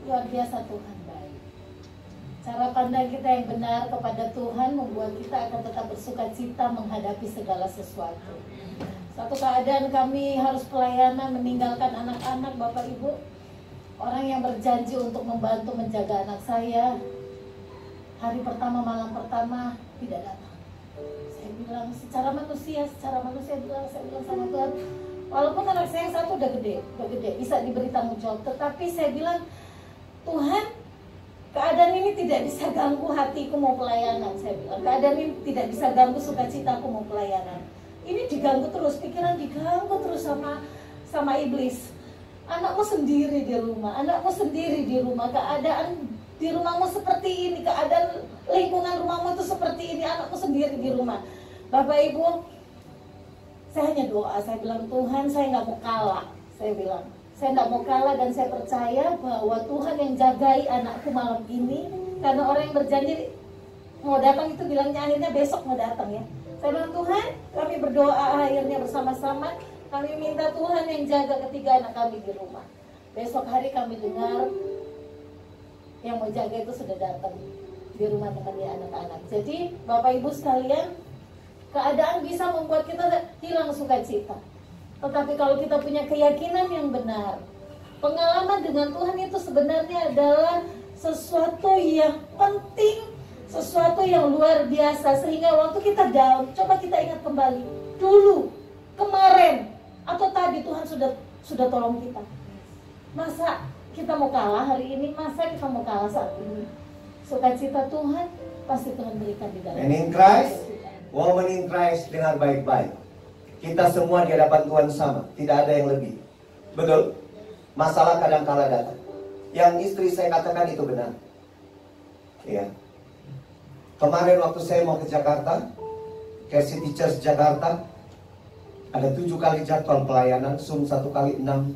luar biasa Tuhan baik. Cara pandang kita yang benar kepada Tuhan membuat kita akan tetap bersukacita menghadapi segala sesuatu. Satu keadaan kami harus pelayanan meninggalkan anak-anak, Bapak Ibu. Orang yang berjanji untuk membantu menjaga anak saya, hari pertama, malam pertama tidak datang. Saya bilang secara manusia bilang, saya bilang sama Tuhan, walaupun anak saya yang satu udah gede, bisa diberi tanggung jawab, tetapi saya bilang, Tuhan, keadaan ini tidak bisa ganggu hatiku mau pelayanan. Saya bilang, keadaan ini tidak bisa ganggu sukacitaku mau pelayanan. Ini diganggu terus, pikiran diganggu terus sama iblis. Anakmu sendiri di rumah, keadaan di rumahmu seperti ini, keadaan lingkungan rumahmu itu seperti ini, anakmu sendiri di rumah. Bapak Ibu, saya hanya doa, saya bilang, Tuhan, saya nggak mau kalah. Saya bilang, saya nggak mau kalah dan saya percaya bahwa Tuhan yang jagai anakku malam ini. Karena orang yang berjanji mau datang itu bilangnya akhirnya besok mau datang ya. Saya bilang, Tuhan, kami berdoa akhirnya bersama-sama. Kami minta Tuhan yang jaga ketiga anak kami di rumah. Besok hari kami dengar yang mau jaga itu sudah datang di rumah temannya anak-anak. Jadi Bapak Ibu sekalian, keadaan bisa membuat kita hilang sukacita. Tetapi kalau kita punya keyakinan yang benar, pengalaman dengan Tuhan itu sebenarnya adalah sesuatu yang penting, sesuatu yang luar biasa. Sehingga waktu kita down, coba kita ingat kembali dulu, kemarin, atau tadi Tuhan sudah tolong kita. Masa kita mau kalah hari ini? Masa kita mau kalah saat ini? Sukacita Tuhan pasti Tuhan berikan di dalam. And in Christ, woman in Christ, dengar baik-baik. Kita semua di hadapan Tuhan sama, tidak ada yang lebih. Betul? Masalah kadang kala datang. Yang istri saya katakan itu benar. Ya. Kemarin waktu saya mau ke Jakarta, ke City Church Jakarta, ada 7 kali jadwal pelayanan, Zoom 1 kali 6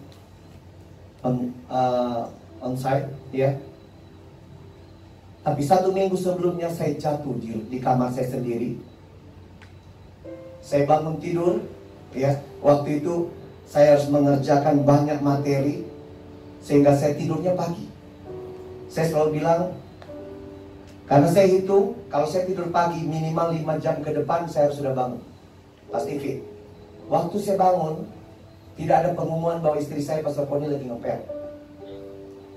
on-site, ya. Tapi 1 minggu sebelumnya saya jatuh di kamar saya sendiri. Saya bangun tidur, ya. Waktu itu saya harus mengerjakan banyak materi, sehingga saya tidurnya pagi. Saya selalu bilang, karena saya hitung, kalau saya tidur pagi minimal 5 jam ke depan saya harus sudah bangun, pasti fit. Waktu saya bangun, tidak ada pengumuman bahwa istri saya Pastor Poni lagi ngepel.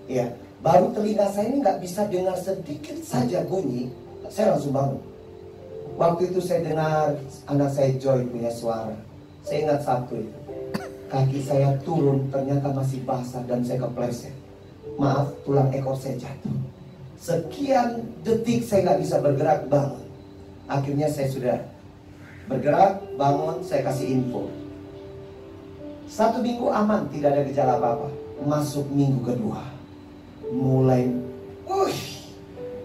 Ya, baru telinga saya ini nggak bisa dengar sedikit saja bunyi, saya langsung bangun. Waktu itu saya dengar anak saya Joy punya suara. Saya ingat satu itu, kaki saya turun ternyata masih basah dan saya kepleset. Maaf, tulang ekor saya jatuh. Sekian detik saya nggak bisa bergerak, bangun. Akhirnya saya sudah bergerak, bangun, saya kasih info. 1 minggu aman, tidak ada gejala apa-apa. Masuk minggu kedua, mulai,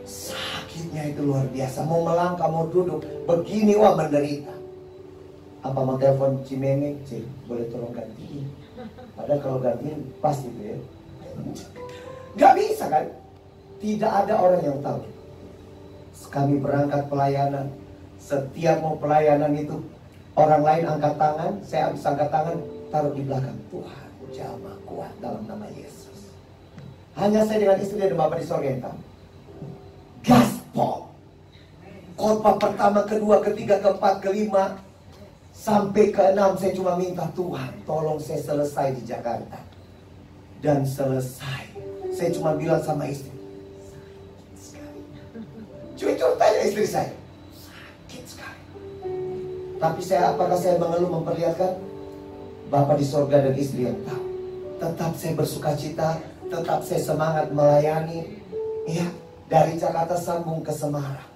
sakitnya itu luar biasa. Mau melangkah, mau duduk, begini, wah menderita. Apa mau telepon Cimeme, boleh tolong gantiin? Padahal kalau gantiin pasti itu ya. Gak bisa kan? Tidak ada orang yang tahu. Kami berangkat pelayanan. Setiap mau pelayanan itu, orang lain angkat tangan, saya habis angkat tangan, taruh di belakang. Tuhan, jamah kuat dalam nama Yesus. Hanya saya dengan istri dan Bapak di sorga yang tahu. Gaspol. Khotbah pertama, kedua, ketiga, keempat, kelima, sampai ke-6 saya cuma minta Tuhan, tolong saya selesai di Jakarta. Dan selesai. Saya cuma bilang sama istri, sakit sekali. Jujur tanya istri saya, sakit sekali. Tapi apakah saya mengeluh memperlihatkan? Bapak di sorga dan istri yang tahu. Tetap saya bersuka cita, tetap saya semangat melayani. Ya, dari Jakarta sambung ke Semarang.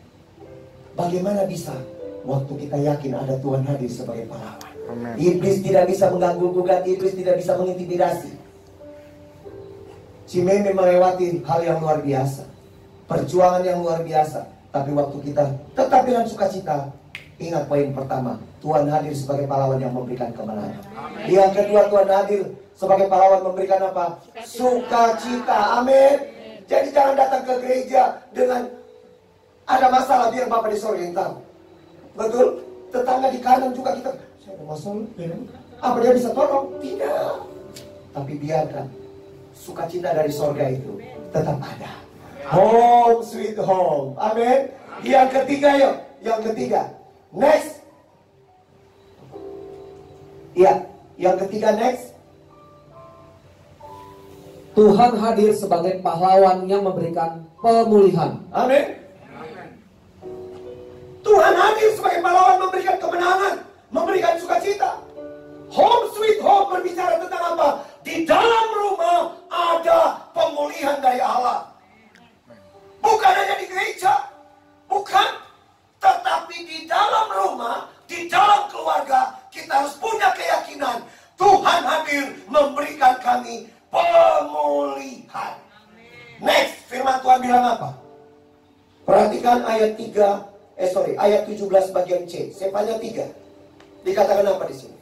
Bagaimana bisa waktu kita yakin ada Tuhan hadir sebagai pahlawan? Amen. Iblis tidak bisa mengganggu-gugat, iblis tidak bisa mengintimidasi. Cimeme melewati hal yang luar biasa, perjuangan yang luar biasa. Tapi waktu kita tetap dengan sukacita, ingat poin pertama, Tuhan hadir sebagai pahlawan yang memberikan kemenangan. Yang kedua, Tuhan hadir sebagai pahlawan memberikan apa? Sukacita. Amin. Jadi jangan datang ke gereja dengan ada masalah, biar Bapak di sorga yang tahu. Betul? Tetangga di kanan juga kita, saya ada masalah, apa dia bisa tolong? Tidak. Tapi biarkan sukacita dari sorga itu tetap ada. Home sweet home. Amin. Yang ketiga yuk. Yang ketiga. Next. Ya. Yang ketiga next. Tuhan hadir sebagai pahlawan yang memberikan pemulihan. Amin. Tuhan hadir sebagai pahlawan memberikan kemenangan, memberikan sukacita. Home sweet home berbicara tentang apa? Di dalam rumah ada pemulihan dari Allah. Bukan hanya di gereja, bukan, tetapi di dalam rumah, di dalam keluarga, kita harus punya keyakinan Tuhan hadir memberikan kami pemulihan. Next, firman Tuhan bilang apa? Perhatikan ayat 17 bagian C. Sepanya 3. Dikatakan apa di sini?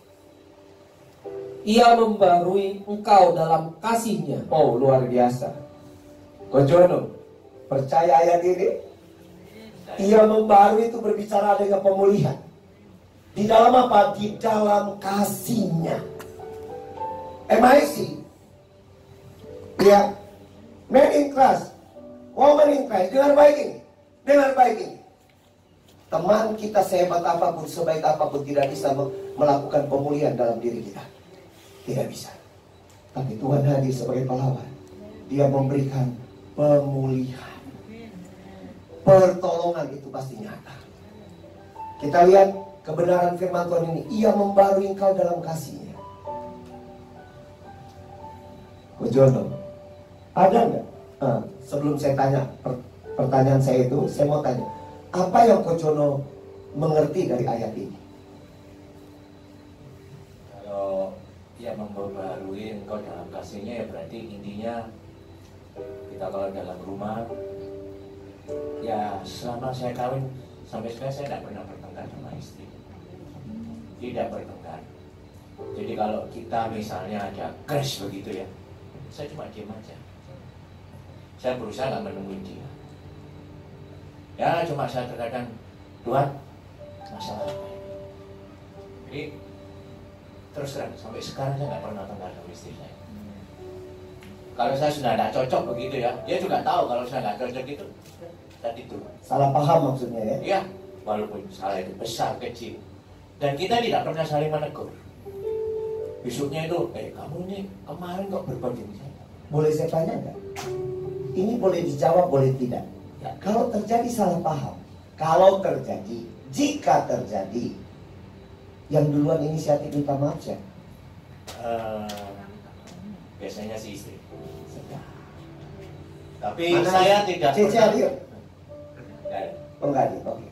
Ia membarui engkau dalam kasih-Nya. Oh, luar biasa. Kojono, percaya ayat ini? Ia membarui itu berbicara dengan pemulihan. Di dalam apa? Di dalam kasih-Nya. MIC. Ya. Man in Christ, woman in Christ. Dengar baik ini. Dengar baik ini. Teman kita sehebat apapun, sebaik apapun, tidak bisa melakukan pemulihan dalam diri kita. Tidak bisa. Tapi Tuhan hadir sebagai pahlawan. Dia memberikan pemulihan. Pertolongan itu pasti nyata. Kita lihat kebenaran firman Tuhan ini. Ia membarui engkau dalam kasih-Nya. Kojono, ada nggak? Sebelum saya tanya pertanyaan saya itu, saya mau tanya, apa yang Kojono mengerti dari ayat ini? Kalau ia memperbarui engkau dalam kasih-Nya, ya berarti intinya kita kalau dalam rumah, ya selama saya kawin sampai sekarang saya tidak pernah bertengkar sama istri. Tidak bertengkar. Jadi kalau kita misalnya ada crash begitu ya, saya cuma diam aja. Saya berusaha nggak menemuin dia. Ya cuma saya terkadang, Tuhan, masalah apa ini? Jadi terus terang sampai sekarang saya nggak pernah tengkar sama istri saya. Kalau saya sudah tidak cocok begitu ya, dia juga tahu kalau saya nggak cocok itu tadi itu. Salah paham maksudnya ya? Iya, walaupun salah itu besar kecil, dan kita tidak pernah saling menegur. Besoknya itu, kamu ini kemarin kok berbuat ini? Boleh saya tanya nggak? Ini boleh dijawab, boleh tidak. Ya, kalau terjadi salah paham, kalau terjadi, jika terjadi, yang duluan inisiatif minta maaf ya? Biasanya si istri. Tapi Mana saya tidak Cici pernah. hadir? Ya, Oh enggak hadir, oke.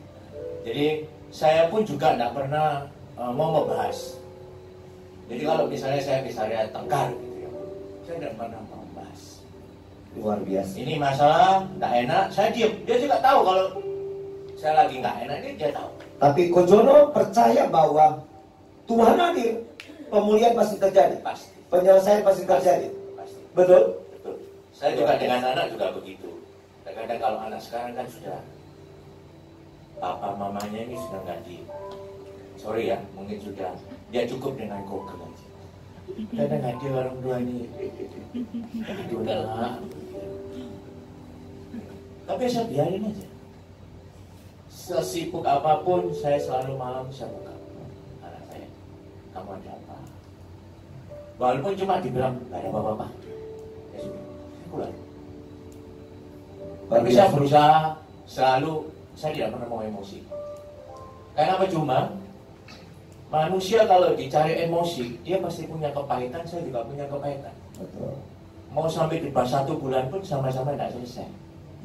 jadi saya pun juga tidak pernah mau membahas. Jadi kalau misalnya saya misalnya tengkar gitu ya, saya tidak pernah mau membahas. Luar biasa. Ini masalah nggak enak, saya diam. Dia juga tahu kalau saya lagi nggak enak, dia tahu. Tapi Kojono percaya bahwa Tuhan hadir, pemulihan pasti terjadi, Pasti. penyelesaian pasti terjadi. Pasti. Betul? Betul. Saya juga dengan anak juga begitu. Kadang-kadang kalau anak sekarang kan sudah papa mamanya ini sudah ganti. Sorry ya, mungkin sudah dia cukup dengan Google aja. Kadang ganti orang tua ini itu nak. Tapi saya biarin aja. Sesibuk apapun saya selalu malam saya buka anak saya. Kamu ada apa? Walaupun cuma dibilang gak ada apa-apa. Ya sudah, saya pulang. Tapi saya berusaha selalu, saya tidak pernah mau emosi. Karena percuma, manusia kalau dicari emosi, dia pasti punya kepahitan, saya juga punya kepahitan. Betul. Mau sampai di bawah 1 bulan pun sama-sama tidak selesai.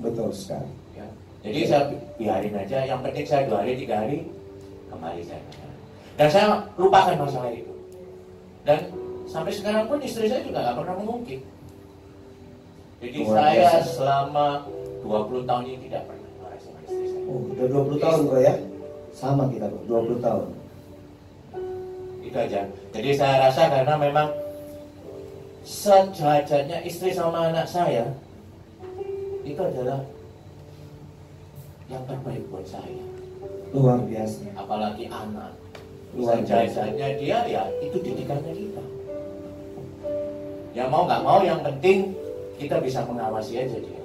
Betul sekali. Ya. Jadi saya biarin aja, yang penting saya 2 hari, 3 hari, kembali saya. Dan saya lupakan masalah itu. Dan sampai sekarang pun istri saya juga nggak pernah mengungkit. Jadi saya selama 20 tahun ini tidak pernah marah sama istri saya. Oh, udah 20 tahun bro ya? Sama kita bro, 20 tahun. Itu aja. Jadi saya rasa karena memang sejajarnya istri sama anak saya itu adalah yang terbaik buat saya. Luar biasa. Apalagi anak. Luar biasa. Sejajarnya dia ya itu didikannya kita. Ya mau nggak mau yang penting kita bisa mengawasi aja dia.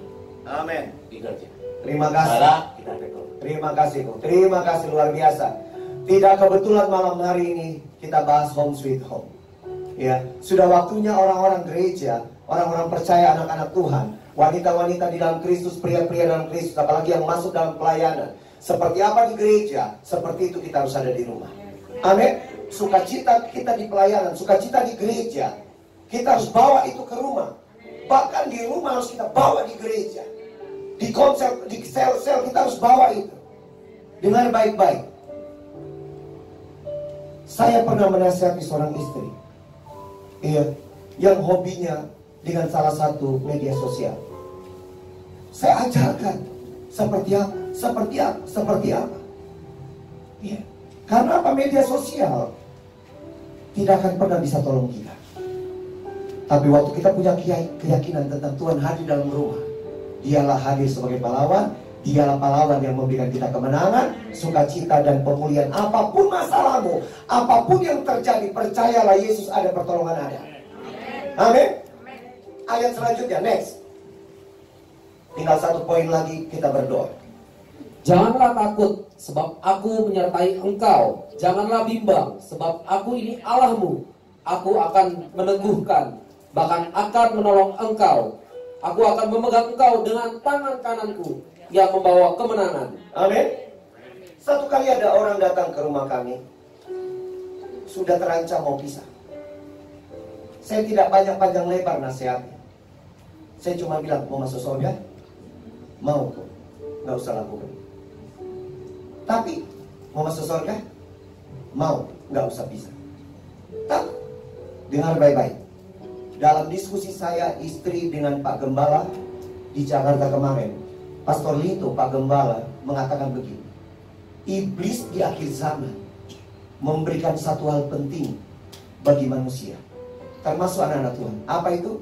Amin. Itu aja. Terima kasih. Salah kita tegur. Terima kasih bro. Terima kasih luar biasa. Tidak kebetulan malam hari ini kita bahas home sweet home. Ya, sudah waktunya orang-orang gereja, orang-orang percaya, anak-anak Tuhan, wanita-wanita di dalam Kristus, pria-pria dalam Kristus, apalagi yang masuk dalam pelayanan. Seperti apa di gereja, seperti itu kita harus ada di rumah. Amin. Sukacita kita di pelayanan, sukacita di gereja, kita harus bawa itu ke rumah. Bahkan di rumah harus kita bawa di gereja. Di konsel, di sel-sel kita harus bawa itu. Dengar baik-baik. Saya pernah menasihati seorang istri, iya, yang hobinya dengan salah satu media sosial. Saya ajarkan seperti apa. Iya. Karena apa? Media sosial tidak akan pernah bisa tolong kita. Tapi waktu kita punya keyakinan tentang Tuhan hadir dalam rumah, dialah hadir sebagai pahlawan. Dialah pahlawan yang memberikan kita kemenangan, sukacita dan pemulihan. Apapun masalahmu, apapun yang terjadi, percayalah Yesus ada, pertolongan ada. Amin. Ayat selanjutnya, next. Tinggal 1 poin lagi, kita berdoa. Janganlah takut, sebab aku menyertai engkau. Janganlah bimbang, sebab aku ini Allahmu. Aku akan meneguhkan, bahkan akan menolong engkau. Aku akan memegang engkau dengan tangan kananku yang membawa kemenangan. Amin. Satu kali ada orang datang ke rumah kami, sudah terancam mau pisah. Saya tidak banyak panjang lebar nasihatnya. Saya cuma bilang, mau masuk surga? Mau kok, nggak usah lakukan. Tapi mau masuk surga? Mau, nggak usah pisah. Tak, dengar baik-baik. Dalam diskusi saya istri dengan Pak Gembala di Jakarta kemarin, Pastor Lito, Pak Gembala, mengatakan begini. Iblis di akhir zaman memberikan satu hal penting bagi manusia, termasuk anak-anak Tuhan. Apa itu?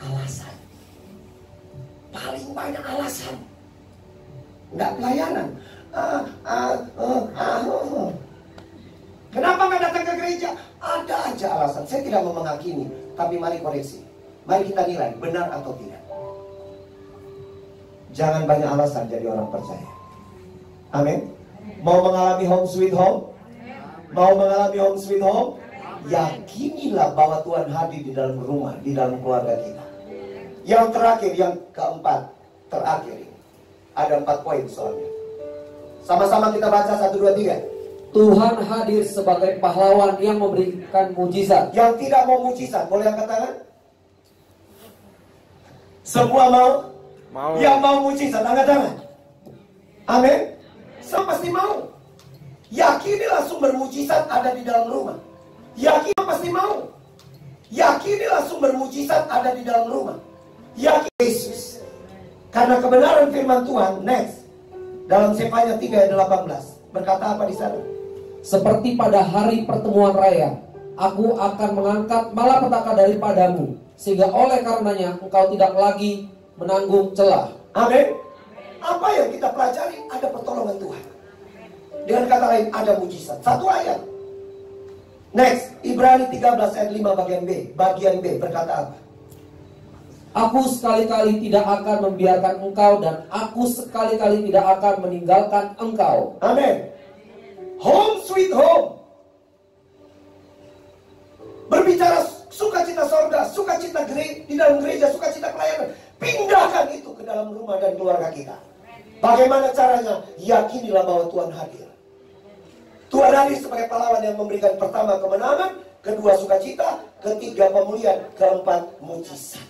Alasan. Paling banyak alasan. Nggak pelayanan. Kenapa nggak datang ke gereja? Ada aja alasan. Saya tidak mau menghakimi, tapi mari koreksi. Mari kita nilai benar atau tidak. Jangan banyak alasan jadi orang percaya. Amin. Mau mengalami home sweet home? Mau mengalami home sweet home? Yakinilah bahwa Tuhan hadir di dalam rumah, di dalam keluarga kita. Yang terakhir, yang keempat, terakhir ini. Ada 4 poin soalnya. Sama-sama kita baca 1, 2, 3. Tuhan hadir sebagai pahlawan yang memberikan mujizat. Yang tidak mau mujizat, boleh angkat tangan? Semua mau? Mau. Yang mau mujizat, angkat tangan. Amin. Semua pasti mau. Yakinilah sumber mujizat ada di dalam rumah. Yakin pasti mau. Yakinilah sumber mujizat ada di dalam rumah. Yakin Yesus. Karena kebenaran firman Tuhan, next. Dalam Sefanya 3 ayat 18. Berkata apa di sana? Seperti pada hari pertemuan raya, aku akan mengangkat malapetaka daripadamu, sehingga oleh karenanya engkau tidak lagi menanggung celah. Amin. Apa yang kita pelajari? Ada pertolongan Tuhan. Dengan kata lain, ada mujizat. Satu ayat. Next, Ibrani 13 ayat 5 bagian B. Bagian B berkata apa? Aku sekali-kali tidak akan membiarkan engkau, dan aku sekali-kali tidak akan meninggalkan engkau. Amin. Home sweet home. Berbicara sukacita sorga, sukacita di dalam gereja, sukacita pelayanan. Pindahkan itu ke dalam rumah dan keluarga kita. Bagaimana caranya? Yakinilah bahwa Tuhan hadir. Tuhan hadir sebagai pahlawan yang memberikan pertama kemenangan, kedua sukacita, ketiga pemulihan, keempat mujizat.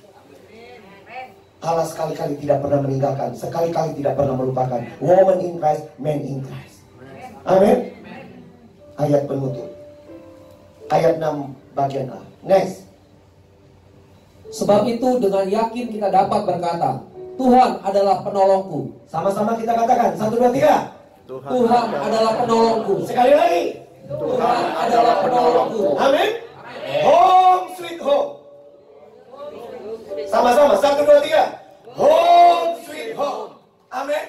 Allah sekali-kali tidak pernah meninggalkan, sekali-kali tidak pernah melupakan. Woman in Christ, man in Christ. Amin. Ayat penutup. Ayat 6 bagian A. Next. Sebab itu dengan yakin kita dapat berkata, Tuhan adalah penolongku. Sama-sama kita katakan, 1, 2, 3. Tuhan adalah penolongku. Sekali lagi. Tuhan adalah penolongku. Amin. Home sweet home. Sama-sama, 1, 2, 3. Home sweet home. Amin.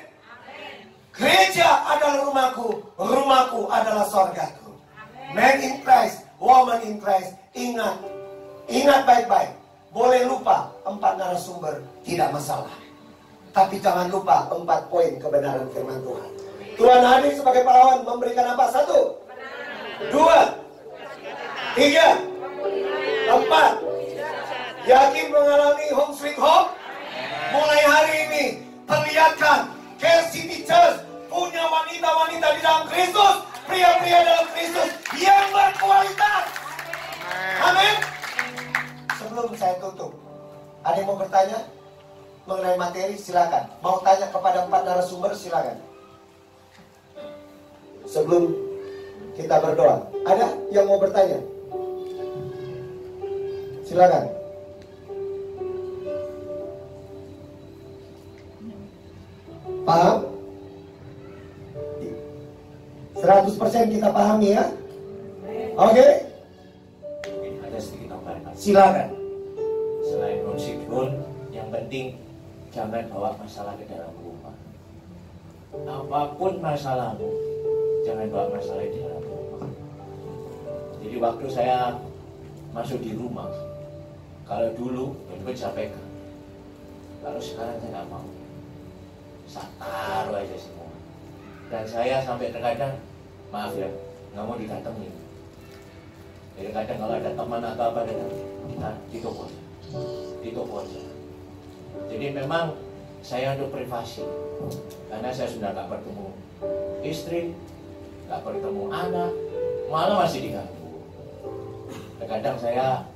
Gereja adalah rumahku, rumahku adalah sorgaku. Man in Christ, woman in Christ. Ingat baik-baik. Boleh lupa 4 narasumber, tidak masalah. Tapi jangan lupa 4 poin kebenaran firman Tuhan. Tuhan hadir sebagai pahlawan memberikan apa? 1, 2, 3, 4. Yakin mengalami home sweet home? Mulai hari ini perlihatkan City Church punya wanita-wanita di dalam Kristus, pria-pria dalam Kristus yang berkualitas. Amin. Sebelum saya tutup, ada yang mau bertanya mengenai materi? Silakan. Mau tanya kepada 4 narasumber? Silakan. Sebelum kita berdoa, ada yang mau bertanya? Silakan. Paham? 100% kita pahami ya? Oke? Ada sedikit tambahan. Silakan. Selain non-sinkron, yang penting jangan bawa masalah ke dalam rumah. Apapun masalahmu, jangan bawa masalah di dalam rumah. Jadi waktu saya masuk di rumah, kalau dulu ben saya pegang, kalau sekarang saya nggak mau. Saya taruh aja semua. Dan saya sampai terkadang, maaf ya, nggak mau didatengin. Jadi kadang kalau ada teman atau apa, kita ditutup aja. Jadi memang saya untuk privasi, karena saya sudah nggak bertemu istri, nggak bertemu anak, malah masih diganggu. Terkadang saya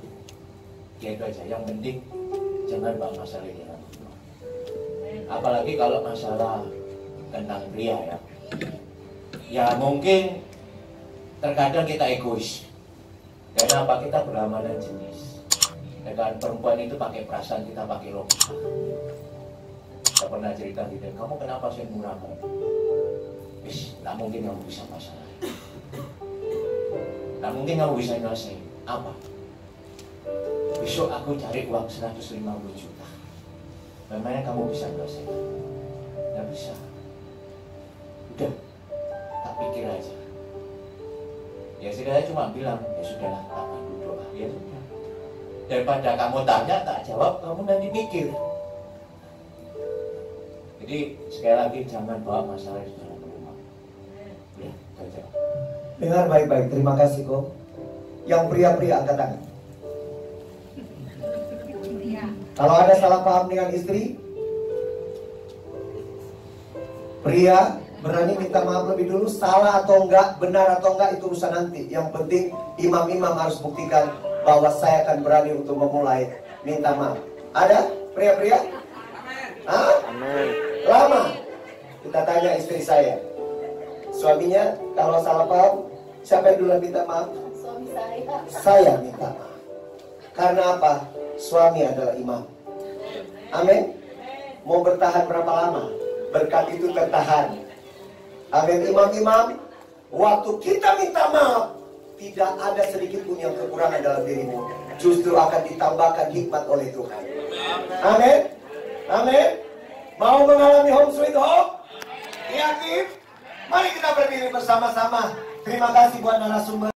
gitu aja. Yang penting jangan bawa masalah di dalam rumah. Apalagi kalau masalah tentang pria ya. Ya mungkin terkadang kita egois. Karena apa? Kita berlamanan jenis. Dengan perempuan itu pakai perasaan, kita pakai logika. Saya pernah cerita gitu, kamu kenapa saya murah banget? Wis, tak mungkin kamu bisa masalah. Tak mungkin kamu bisa nyelesain. Apa? Besok aku cari uang 150 juta. Memangnya kamu bisa nyelesain? Nggak bisa. Udah, tak pikir aja. Ya saya cuma bilang, ya sudahlah, tak bantu doa. Ya sudah. Daripada kamu tanya, tak jawab, kamu nanti mikir. Jadi sekali lagi jangan bawa masalah di dalam rumah. Ya, saja. Dengar baik-baik, terima kasih kok. Yang pria-pria angkat tangan. Kalau ada salah paham dengan istri, pria berani minta maaf lebih dulu. Salah atau enggak, benar atau enggak, itu urusan nanti. Yang penting imam-imam harus buktikan bahwa saya akan berani untuk memulai minta maaf. Ada pria-pria? Hah? Lama. Kita tanya istri saya, suaminya kalau salah paham, siapa yang duluan minta maaf? Suami saya. Saya minta maaf. Karena apa? Suami adalah imam. Amin. Mau bertahan berapa lama? Berkat itu tertahan. Amin. Imam-imam, waktu kita minta maaf, tidak ada sedikit pun yang kekurangan dalam dirimu. Justru akan ditambahkan hikmat oleh Tuhan. Amin. Amin. Mau mengalami home sweet home? Yakin? Mari kita berdiri bersama-sama. Terima kasih buat narasumber.